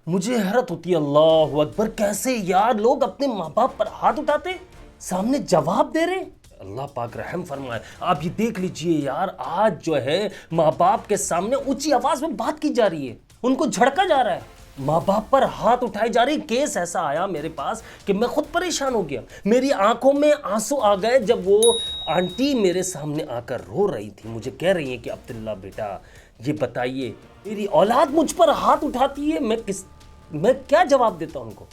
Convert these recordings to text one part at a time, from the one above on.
मुझे हैरत होती है, अल्लाह अकबर, कैसे यार लोग अपने माँ बाप पर हाथ उठाते, सामने जवाब दे रहे। अल्लाह पाक रहम फरमाए। आप ये देख लीजिए यार, आज जो है माँ बाप के सामने ऊंची आवाज में बात की जा रही है, उनको झड़का जा रहा है, माँ बाप पर हाथ उठाए जा रही। केस ऐसा आया मेरे पास कि मैं खुद परेशान हो गया, मेरी आंखों में आंसू आ गए जब वो आंटी मेरे सामने आकर रो रही थी। मुझे कह रही है कि अब्दुल्ला बेटा, ये बताइए, मेरी औलाद मुझ पर हाथ उठाती है, मैं क्या जवाब देता उनको?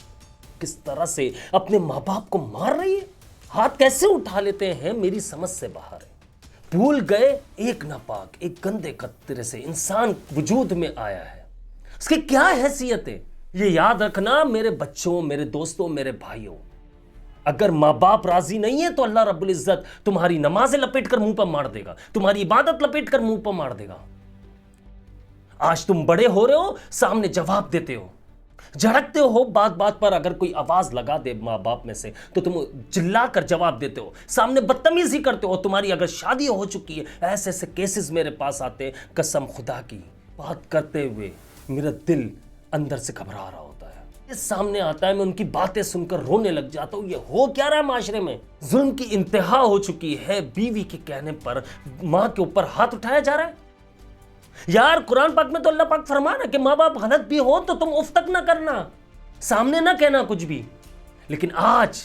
किस तरह से अपने माँ बाप को मार रही है, हाथ कैसे उठा लेते हैं, मेरी समझ से बाहर है। भूल गए एक नापाक, एक गंदे कतरे से इंसान वजूद में आया है, उसकी क्या हैसियत है ये याद रखना। मेरे बच्चों, मेरे दोस्तों, मेरे भाइयों, अगर माँ बाप राजी नहीं है तो अल्लाह रब्बुल इज्जत तुम्हारी नमाजें लपेट कर मुंह पर मार देगा, तुम्हारी इबादत लपेट कर मुंह पर मार देगा। आज तुम बड़े हो रहे हो, सामने जवाब देते हो, झड़कते हो बात बात पर। अगर कोई आवाज लगा दे माँ बाप में से तो तुम चिल्ला कर जवाब देते हो, सामने बदतमीजी करते हो। तुम्हारी अगर शादी हो चुकी है, ऐसे ऐसे केसेस मेरे पास आते, कसम खुदा की बात करते हुए मेरा दिल अंदर से घबरा रहा होता है। ये सामने आता है, मैं उनकी बातें सुनकर रोने लग जाता हूँ। ये हो क्या रहा है माशरे में? जुल्म की इंतहा हो चुकी है, बीवी के कहने पर माँ के ऊपर हाथ उठाया जा रहा है। यार कुरान पाक में तो अल्लाह पाक फरमा रहा है कि माँ बाप गलत भी हो तो तुम उफ तक ना करना, सामने ना कहना कुछ भी। लेकिन आज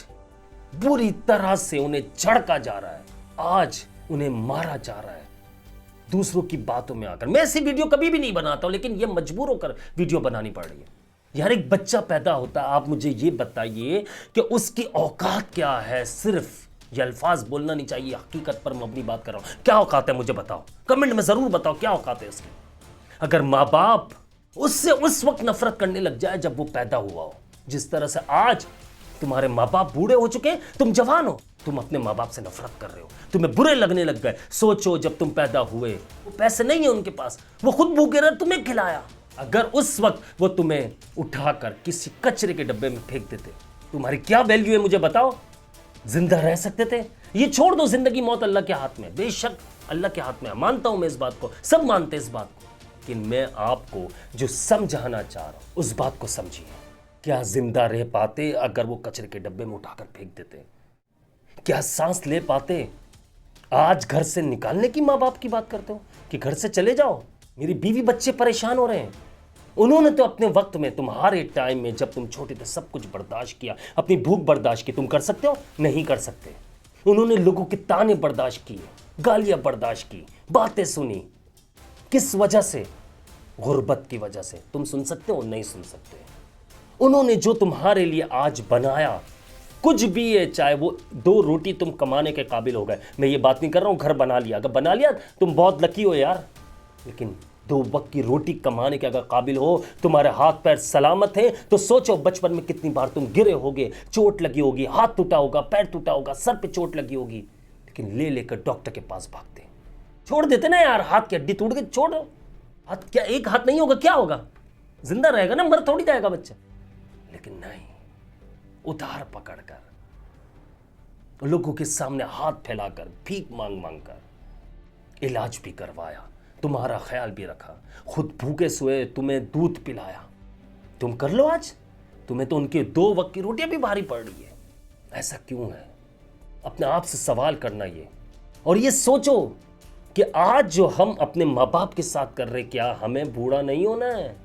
बुरी तरह से उन्हें झड़का जा रहा है, आज उन्हें मारा जा रहा है दूसरों की बातों में आकर। मैं ऐसी वीडियो कभी भी नहीं बनाता हूं, लेकिन यह मजबूर होकर वीडियो बनानी पड़ रही है। यार एक बच्चा पैदा होता है, आप मुझे ये बताइए कि उसकी औकात क्या है? सिर्फ ये अल्फाज बोलना नहीं चाहिए, हकीकत पर मैं अपनी बात कर रहा हूं। क्या औकात है मुझे बताओ, कमेंट में जरूर बताओ क्या औकात है इसकी। अगर माँ बाप उससे उस वक्त नफरत करने लग जाए जब वो पैदा हुआ हो, जिस तरह से आज तुम्हारे माँ बाप बूढ़े हो चुके, तुम जवान हो, तुम अपने माँ बाप से नफरत कर रहे हो, तुम्हें बुरे लगने लग गए। सोचो जब तुम पैदा हुए, वो पैसे नहीं है उनके पास, वो खुद भूखे रहे, तुम्हें खिलाया। अगर उस वक्त वो तुम्हें उठाकर किसी कचरे के डब्बे में फेंक देते, तुम्हारी क्या वैल्यू है मुझे बताओ? जिंदा रह सकते थे? ये छोड़ दो, जिंदगी मौत अल्लाह के हाथ में, बेशक अल्लाह के हाथ में है, मानता हूं मैं इस बात को, सब मानते इस बात को। लेकिन मैं आपको जो समझाना चाह रहा हूं उस बात को समझिए। क्या जिंदा रह पाते अगर वो कचरे के डब्बे में उठाकर फेंक देते? क्या सांस ले पाते? आज घर से निकालने की माँ बाप की बात करते हो कि घर से चले जाओ, मेरी बीवी बच्चे परेशान हो रहे हैं। उन्होंने तो अपने वक्त में, तुम्हारे टाइम में जब तुम छोटे थे, सब कुछ बर्दाश्त किया, अपनी भूख बर्दाश्त की। तुम कर सकते हो? नहीं कर सकते। उन्होंने लोगों के ताने बर्दाश्त किए, गालियां बर्दाश्त की, बातें सुनी। किस वजह से? गुर्बत की वजह से। तुम सुन सकते हो? नहीं सुन सकते। उन्होंने जो तुम्हारे लिए आज बनाया, कुछ भी है, चाहे वो 2 रोटी तुम कमाने के काबिल हो गए, मैं ये बात नहीं कर रहा हूं घर बना लिया, अगर बना लिया तुम बहुत लकी हो यार, लेकिन 2 वक्त की रोटी कमाने के अगर काबिल हो, तुम्हारे हाथ पैर सलामत हैं, तो सोचो बचपन में कितनी बार तुम गिरे होगे, चोट लगी होगी, हाथ टूटा होगा, पैर टूटा होगा, सर पे चोट लगी होगी, लेकिन ले लेकर डॉक्टर के पास भागते। छोड़ देते ना यार, हाथ की हड्डी टूट गई, छोड़ हाथ, क्या एक हाथ नहीं होगा, क्या होगा? जिंदा रहेगा ना, मर थोड़ी जाएगा बच्चा। लेकिन नहीं, उधार पकड़कर लोगों के सामने हाथ फैलाकर, भीख मांग मांग कर इलाज भी करवाया, तुम्हारा ख्याल भी रखा, खुद भूखे सोए, तुम्हें दूध पिलाया। तुम कर लो आज, तुम्हें तो उनके 2 वक्त की रोटियां भी भारी पड़ रही है। ऐसा क्यों है? अपने आप से सवाल करना ये, और ये सोचो कि आज जो हम अपने माँ बाप के साथ कर रहे, क्या हमें बूढ़ा नहीं होना है?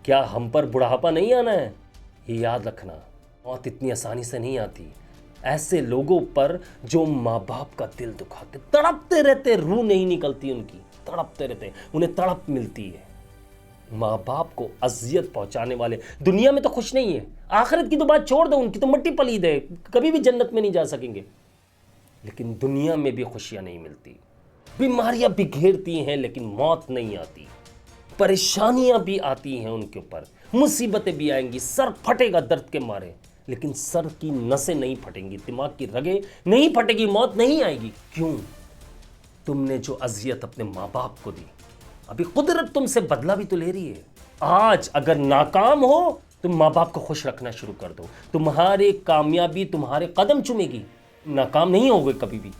क्या हम पर बुढ़ापा नहीं आना है? ये याद रखना, मौत इतनी आसानी से नहीं आती। ऐसे लोगों पर जो माँ बाप का दिल दुखाते, तड़पते रहते, रूह नहीं निकलती उनकी, तड़पते रहते, उन्हें तड़प मिलती है। माँ बाप को अजियत पहुंचाने वाले दुनिया में तो खुश नहीं है। आखिरत की तो बात छोड़ दो, उनकी तो मट्टी पलीद है, कभी भी जन्नत में नहीं जा सकेंगे। लेकिन दुनिया में भी खुशियां नहीं मिलती, बीमारियां भी घेरती हैं लेकिन मौत नहीं आती, परेशानियां भी आती हैं उनके ऊपर, मुसीबतें भी आएंगी, सर फटेगा दर्द के मारे, लेकिन सर की नसें नहीं फटेंगी, दिमाग की रगें नहीं फटेगी, मौत नहीं आएगी। क्यों? तुमने जो अजियत अपने माँ बाप को दी, अभी कुदरत तुमसे बदला भी तो ले रही है। आज अगर नाकाम हो, तुम माँ बाप को खुश रखना शुरू कर दो, तुम्हारी कामयाबी तुम्हारे कदम चूमेगी, नाकाम नहीं होगे कभी भी।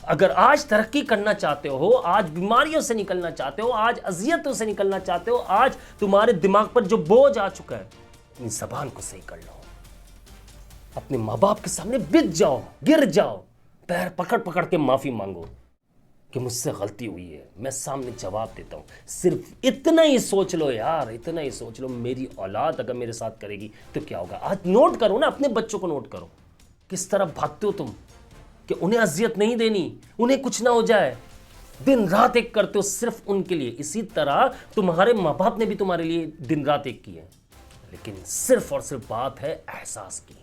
अगर आज तरक्की करना चाहते हो, आज बीमारियों से निकलना चाहते हो, आज अजियतों से निकलना चाहते हो, आज तुम्हारे दिमाग पर जो बोझ आ चुका है, अपनी जबान को सही कर लो। अपने माँ बाप के सामने बिक जाओ, गिर जाओ, पैर पकड़ पकड़ के माफी मांगो कि मुझसे गलती हुई है, मैं सामने जवाब देता हूं। सिर्फ इतना ही सोच लो यार, इतना ही सोच लो, मेरी औलाद अगर मेरे साथ करेगी तो क्या होगा। आज नोट करो ना, अपने बच्चों को नोट करो, किस तरह भागते हो तुम कि उन्हें अजियत नहीं देनी, उन्हें कुछ ना हो जाए। दिन रात एक करते हो सिर्फ उनके लिए। इसी तरह तुम्हारे माँ बाप ने भी तुम्हारे लिए दिन रात एक की है, लेकिन सिर्फ और सिर्फ बात है एहसास की।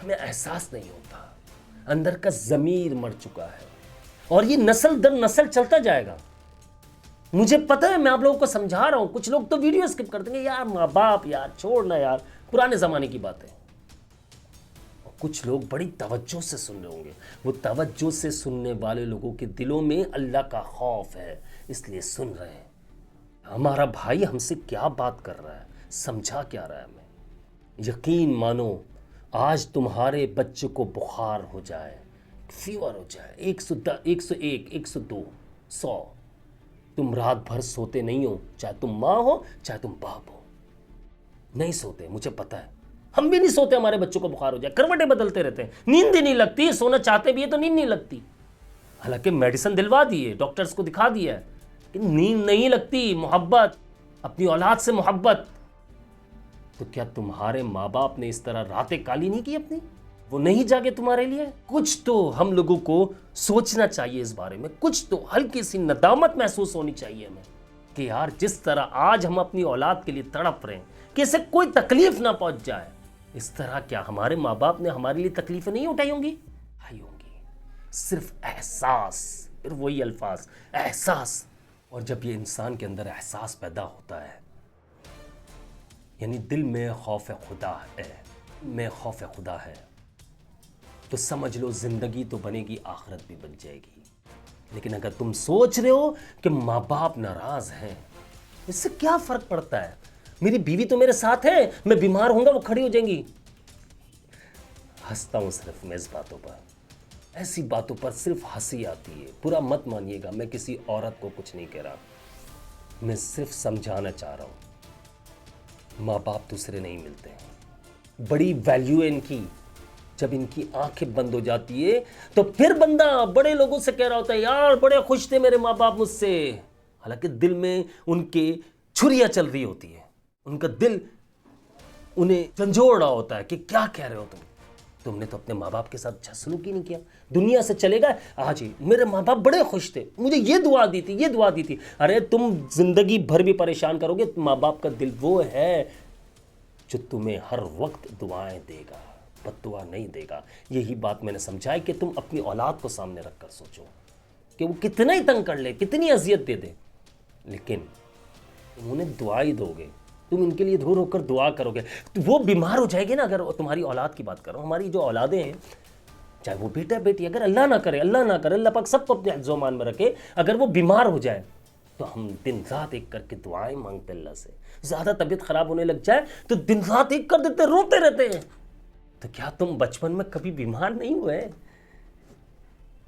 हमें एहसास नहीं होता, अंदर का ज़मीर मर चुका है, और ये नस्ल दर नस्ल चलता जाएगा। मुझे पता है, मैं आप लोगों को समझा रहा हूं। कुछ लोग तो वीडियो स्किप कर देंगे, यार माँ बाप यार छोड़ना यार, पुराने ज़माने की बात है। कुछ लोग बड़ी तवज्जो से सुन रहे होंगे। वो तवज्जो से सुनने वाले लोगों के दिलों में अल्लाह का खौफ है, इसलिए सुन रहे हैं। हमारा भाई हमसे क्या बात कर रहा है, समझा क्या रहा है हमें। यकीन मानो, आज तुम्हारे बच्चे को बुखार हो जाए, फीवर हो जाए, 110, 101, 102, 100, तुम रात भर सोते नहीं हो, चाहे तुम माँ हो चाहे तुम बाप हो, नहीं सोते। मुझे पता है, हम भी नहीं सोते, हमारे बच्चों को बुखार हो जाए, करवटें बदलते रहते हैं, नींद ही नहीं लगती। सोना चाहते भी है तो नींद नहीं लगती, हालांकि मेडिसिन दिलवा दी है, डॉक्टर्स को दिखा दिया है, कि नींद नहीं लगती। मोहब्बत, अपनी औलाद से मोहब्बत। तो क्या तुम्हारे माँ बाप ने इस तरह रातें काली नहीं की अपनी? वो नहीं जागे तुम्हारे लिए? कुछ तो हम लोगों को सोचना चाहिए इस बारे में, कुछ तो हल्की सी नदामत महसूस होनी चाहिए हमें कि यार जिस तरह आज हम अपनी औलाद के लिए तड़प रहे हैं कि इसे कोई तकलीफ ना पहुंच जाए, इस तरह क्या हमारे माँ बाप ने हमारे लिए तकलीफें नहीं उठाई होंगी? आई होंगी। सिर्फ एहसास, फिर वही अल्फाज, एहसास। और जब ये इंसान के अंदर एहसास पैदा होता है, यानी दिल में खौफ खुदा है, में खौफ खुदा है, तो समझ लो जिंदगी तो बनेगी, आखिरत भी बन जाएगी। लेकिन अगर तुम सोच रहे हो कि माँ बाप नाराज हैं, इससे क्या फर्क पड़ता है, मेरी बीवी तो मेरे साथ है, मैं बीमार होऊंगा वो खड़ी हो जाएंगी। हंसता हूं सिर्फ मैं इस बातों पर, ऐसी बातों पर सिर्फ हंसी आती है। बुरा मत मानिएगा, मैं किसी औरत को कुछ नहीं कह रहा, मैं सिर्फ समझाना चाह रहा हूं। माँ बाप दूसरे नहीं मिलते हैं, बड़ी वैल्यू है इनकी। जब इनकी आंखें बंद हो जाती है तो फिर बंदा बड़े लोगों से कह रहा होता है, यार बड़े खुश थे मेरे माँ बाप मुझसे, हालांकि दिल में उनके छुरियां चल रही होती है, उनका दिल उन्हें झंझोड़ रहा होता है कि क्या कह रहे हो तुमने तो अपने माँ बाप के साथ अच्छा सलूक ही नहीं किया, दुनिया से चले गए। आज ही मेरे माँ बाप बड़े खुश थे, मुझे ये दुआ दी थी, ये दुआ दी थी। अरे तुम जिंदगी भर भी परेशान करोगे, माँ बाप का दिल वो है जो तुम्हें हर वक्त दुआएं देगा, बद्दुआ नहीं देगा। यही बात मैंने समझाई कि तुम अपनी औलाद को सामने रखकर सोचो कि वो कितना ही तंग कर ले, कितनी अजियत दे दे, लेकिन तुम उन्हें दुआ ही दोगे, तुम इनके लिए रो रो कर दुआ करोगे, तो वो बीमार हो जाएगी ना। अगर तुम्हारी औलाद की बात करो, हमारी जो औलादें हैं, चाहे वो बेटा बेटी, अगर अल्लाह ना करे, अल्लाह पाक सबको अपने हिफ्ज़-ओ-मान में रखे, अगर वो बीमार हो जाए तो हम दिन रात एक करके दुआएं मांगते अल्लाह से। ज़्यादा तबीयत खराब होने लग जाए तो दिन रात एक कर देते, रोते रहते हैं। तो क्या तुम बचपन में कभी बीमार नहीं हुए?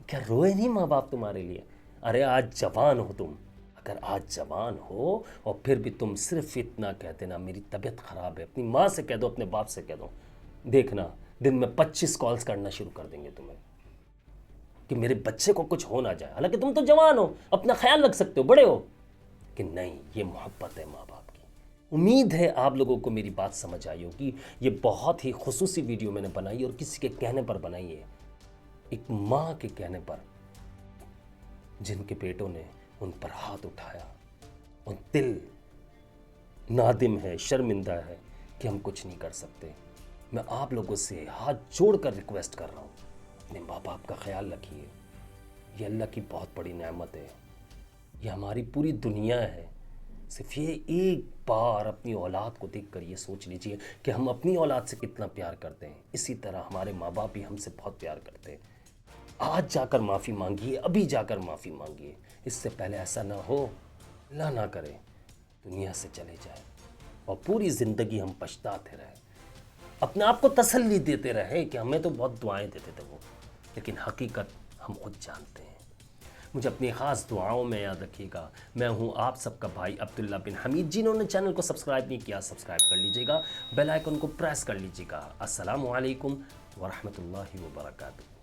क्या रोए नहीं माँ बाप तुम्हारे लिए? अरे आज जवान हो तुम, अगर आज जवान हो और फिर भी तुम सिर्फ इतना कहते ना मेरी तबीयत ख़राब है, अपनी माँ से कह दो, अपने बाप से कह दो, देखना दिन में 25 कॉल्स करना शुरू कर देंगे तुम्हें कि मेरे बच्चे को कुछ हो ना जाए। हालांकि तुम तो जवान हो, अपना ख्याल रख सकते हो, बड़े हो, कि नहीं, ये मोहब्बत है माँ बाप की। उम्मीद है आप लोगों को मेरी बात समझ आई होगी। ये बहुत ही खुसूसी वीडियो मैंने बनाई और किसी के कहने पर बनाई है, एक माँ के कहने पर, जिनके बेटों ने उन पर हाथ उठाया और दिल नादिम है, शर्मिंदा है कि हम कुछ नहीं कर सकते। मैं आप लोगों से हाथ जोड़कर रिक्वेस्ट कर रहा हूँ, अपने माँ बाप का ख्याल रखिए। ये अल्लाह की बहुत बड़ी नेमत है, ये हमारी पूरी दुनिया है। सिर्फ ये एक बार अपनी औलाद को देख कर ये सोच लीजिए कि हम अपनी औलाद से कितना प्यार करते हैं। इसी तरह हमारे माँ बाप भी हमसे बहुत प्यार करते हैं। आज जाकर माफ़ी मांगिए, अभी जाकर माफ़ी मांगिए, इससे पहले ऐसा ना हो, अल्लाह ना करे दुनिया से चले जाए और पूरी ज़िंदगी हम पछताते रहें, अपने आप को तसल्ली देते रहे कि हमें तो बहुत दुआएं देते थे वो, लेकिन हकीकत हम खुद जानते हैं। मुझे अपनी ख़ास दुआओं में याद रखिएगा। मैं हूँ आप सबका भाई अब्दुल्ला बिन हमीद। जिन्होंने चैनल को सब्सक्राइब नहीं किया, सब्सक्राइब कर लीजिएगा, बेल आइकन को प्रेस कर लीजिएगा। अस्सलामु अलैकुम व रहमतुल्लाहि व बरकातुहू।